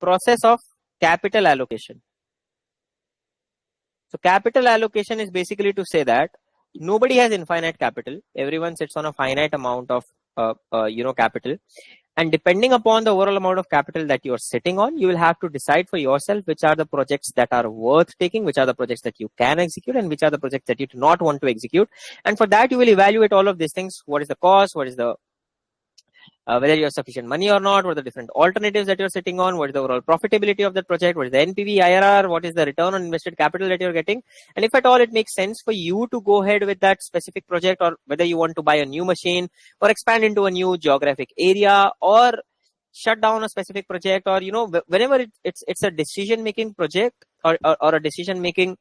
process of capital allocation. So capital allocation is basically to say that nobody has infinite capital. Everyone sits on a finite amount of capital. And depending upon the overall amount of capital that you're sitting on, you will have to decide for yourself which are the projects that are worth taking, which are the projects that you can execute, and which are the projects that you do not want to execute. And for that, you will evaluate all of these things. What is the cost? What is the whether you have sufficient money or not, what are the different alternatives that you're sitting on, what is the overall profitability of that project, what is the NPV, IRR, what is the return on invested capital that you're getting, and if at all it makes sense for you to go ahead with that specific project, or whether you want to buy a new machine or expand into a new geographic area or shut down a specific project, or whenever it's a decision making project or a decision making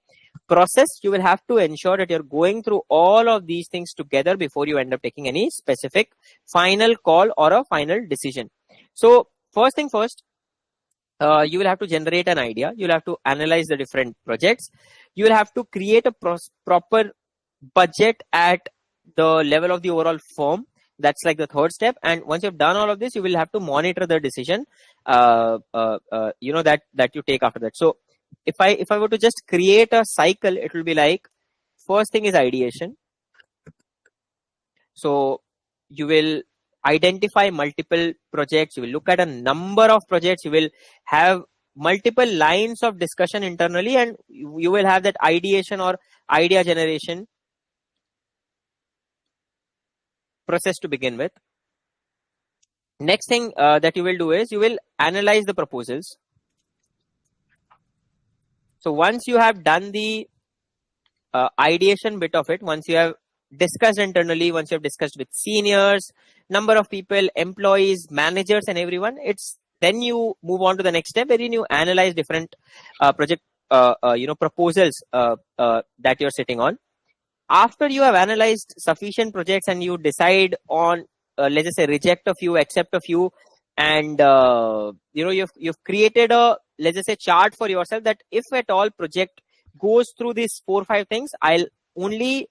process, you will have to ensure that you're going through all of these things together before you end up taking any specific final call or a final decision. So first thing first, you will have to generate an idea. You'll have to analyze the different projects. You will have to create a proper budget at the level of the overall firm. That's like the third step. And once you've done all of this, you will have to monitor the decision that you take after that. So if I were to just create a cycle, it will be like, first thing is ideation. So you will identify multiple projects. You will look at a number of projects. You will have multiple lines of discussion internally, and you will have that ideation or idea generation process to begin with. Next thing that you will do is you will analyze the proposals. So once you have done the ideation bit of it, once you have discussed internally, once you have discussed with seniors, number of people, employees, managers, and everyone, then you move on to the next step, wherein you analyze different project proposals that you're sitting on. After you have analyzed sufficient projects and you decide on, let's just say, reject a few, accept a few, and you've created a, let's just say, chart for yourself that if at all project goes through these 4 or 5 things, I'll only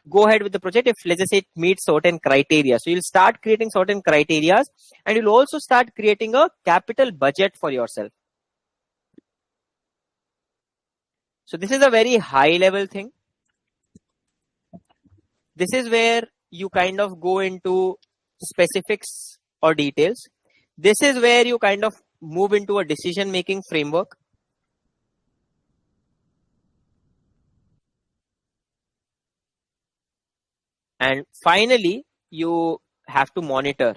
go ahead with the project if, let's just say, it meets certain criteria. So you'll start creating certain criteria, and you'll also start creating a capital budget for yourself. So this is a very high level thing. This is where you kind of go into specifics or details. This is where you kind of move into a decision making framework. And finally, you have to monitor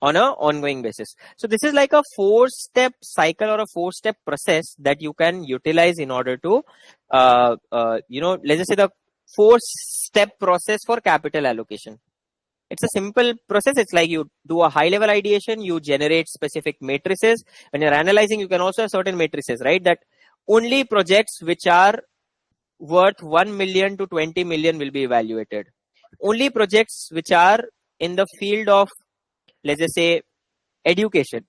on an ongoing basis. So this is like a 4-step cycle or a 4-step process that you can utilize in order to, let's just say, the 4-step process for capital allocation. It's a simple process. It's like you do a high level ideation, you generate specific matrices. When you're analyzing, you can also have certain matrices, right? That only projects which are worth 1 million to 20 million will be evaluated. Only projects which are in the field of, let's just say, education.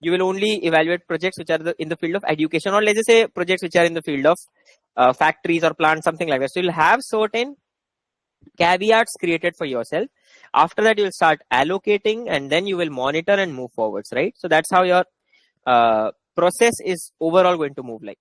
You will only evaluate projects which are in the field of education, or let's just say projects which are in the field of factories or plants, something like that. So you'll have certain caveats created for yourself. After that, you'll start allocating, and then you will monitor and move forwards, right? So that's how your process is overall going to move like.